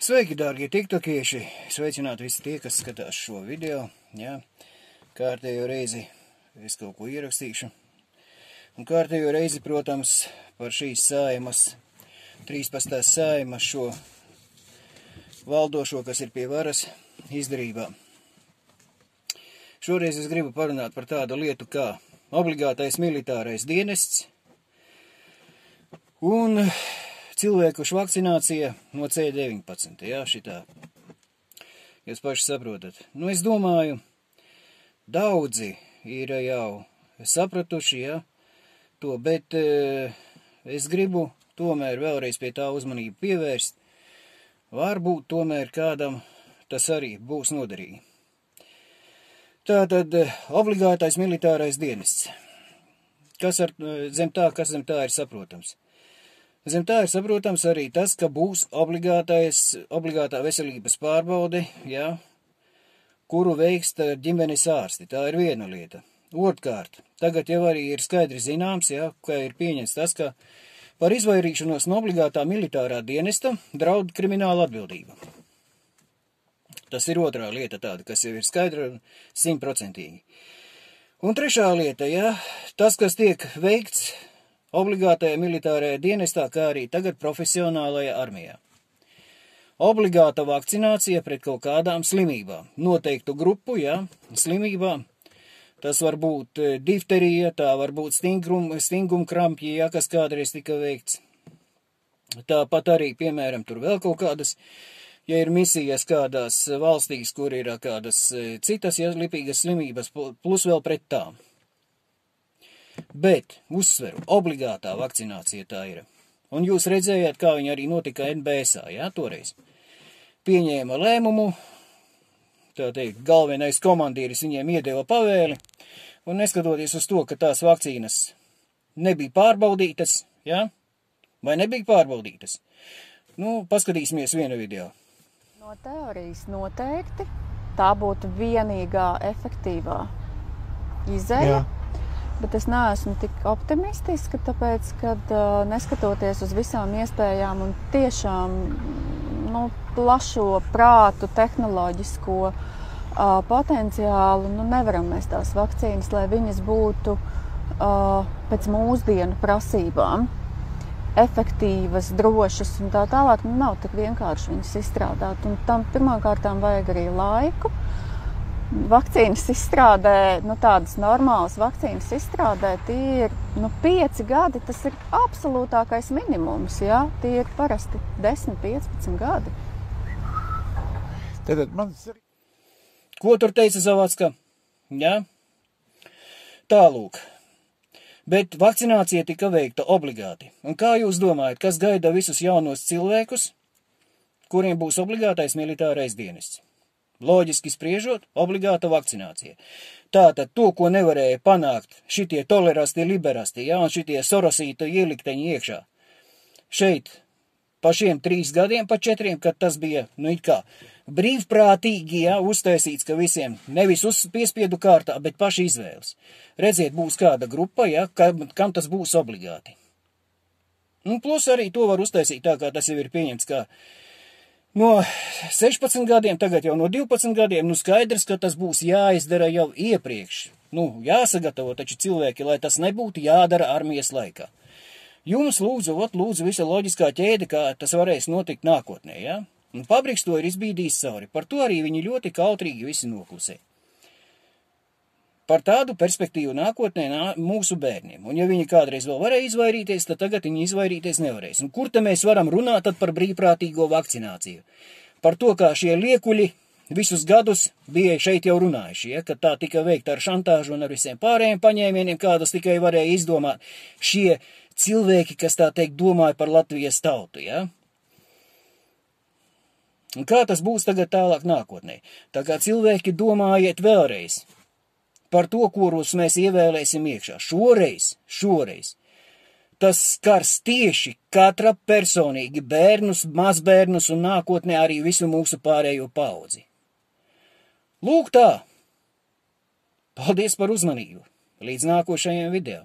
Sveiki, dārgie tiktokieši! Sveicināti visi tie, kas skatās šo video. Jā, kārtējo reizi es kaut ko ierakstīšu. Un kārtējo reizi, protams, par šīs Saeimas, 13. Saeimas šo valdošo, kas ir pie varas, izdarībā. Šoreiz es gribu parunāt par tādu lietu kā obligātais militārais dienests un cilvēkušu vakcinācija no C19, jā, šitā. Jūs paši saprotat. Nu, es domāju, daudzi ir jau sapratuši, jā, to, bet es gribu tomēr vēlreiz pie tā uzmanību pievērst. Varbūt tomēr kādam tas arī būs noderīgi. Tātad obligātais militārais dienests. Kas zem tā ir saprotams? Zem tā ir saprotams arī tas, ka būs obligātā veselības pārbaude, jā, kuru veiks ģimenes ārsti. Tā ir viena lieta. Otrkārt, tagad jau arī ir skaidri zināms, jā, ka ir pieņemts tas, ka par izvairīšanos no obligātā militārā dienesta draud krimināla atbildība. Tas ir otrā lieta tāda, kas jau ir skaidra un 100%. Un trešā lieta, jā, tas, kas tiek veikts obligātajā militārajā dienestā, kā arī tagad profesionālajā armijā. Obligāta vakcinācija pret kaut kādām slimībām. Noteiktu grupu, jā, slimībām. Tas var būt difterija, tā var būt stingumkrampji, jā, kas kādreiz tika veikts. Tāpat arī, piemēram, tur vēl kaut kādas, ja ir misijas kādās valstīs, kur ir kādas citas, jā, lipīgas slimības, plus vēl pret tām. Bet, uzsveru, obligātā vakcinācija tā ir. Un jūs redzējāt, kā viņa arī notika NBS-ā, jā, toreiz. Pieņēma lēmumu, tā teikt, galvenais komandieris viņiem iedeva pavēli, un neskatoties uz to, ka tās vakcīnas nebija pārbaudītas, jā, vai nebija pārbaudītas, nu, paskatīsimies vienu video. No teorijas noteikti tā būtu vienīgā efektīvā izēja. Bet es neesmu tik optimistiska, tāpēc, kad neskatoties uz visām iespējām un tiešām plašo prātu, tehnoloģisko potenciālu, nevaram mēs tās vakcīnas, lai viņas būtu pēc mūsdienu prasībām efektīvas, drošas un tā tālāk. Nav tik vienkārši viņas izstrādāt. Un tam pirmkārtām vajag arī laiku. Vakcīnas izstrādē, tādas normālas vakcīnas izstrādē, tie ir 5 gadi, tas ir absolūtākais minimums, jā, tie ir parasti 10-15 gadi. Ko tur teica Zavadska? Jā? Tālūk. Bet vakcinācija tika veikta obligāti. Un kā jūs domājat, kas gaida visus jaunos cilvēkus, kuriem būs obligātais militārais dienests? Loģiski spriežot, obligāta vakcinācija. Tātad to, ko nevarēja panākt šitie tolerasti, liberasti, jā, un šitie sorosīta ielikteņi iekšā. Šeit pa šiem 3 gadiem, pa 4, kad tas bija, it kā brīvprātīgi, jā, uztaisīts, ka visiem nevis piespiedu kārtā, bet paši izvēles. Redziet, būs kāda grupa, jā, kam tas būs obligāti. Un plus arī to var uztaisīt tā, kā tas jau ir pieņemts, kā no 16 gadiem, tagad jau no 12 gadiem, skaidrs, ka tas būs jāizdara jau iepriekš. Jāsagatavo taču cilvēki, lai tas nebūtu jādara armijas laikā. Jums lūdzu visa loģiskā ķēde, kā tas varēs notikt nākotnē, jā? Un Pabriks to ir izbīdījis cauri. Par to arī viņi ļoti kautrīgi visi noklusē. Par tādu perspektīvu nākotnē mūsu bērniem. Un ja viņi kādreiz vēl varēja izvairīties, tad tagad viņi izvairīties nevarēs. Un kur te mēs varam runāt tad par brīvprātīgo vakcināciju? Par to, kā šie liekuļi visus gadus bija šeit jau runājuši, ja, kad tā tika veikta ar šantāžu un ar visiem pārējiem paņēmieniem, kādus tikai varēja izdomāt šie cilvēki, kas tā teikt domāja par Latvijas tautu, ja? Un kā tas būs tagad tālāk nākotnē? Tā kā cilvēki domājiet vēlreiz par to, kurus mēs ievēlēsim iekšā. Šoreiz. Tas skars tieši katra personīgi bērnus, mazbērnus un nākotnē arī visu mūsu pārējo paudzi. Lūk tā. Paldies par uzmanību. Līdz nākošajiem video.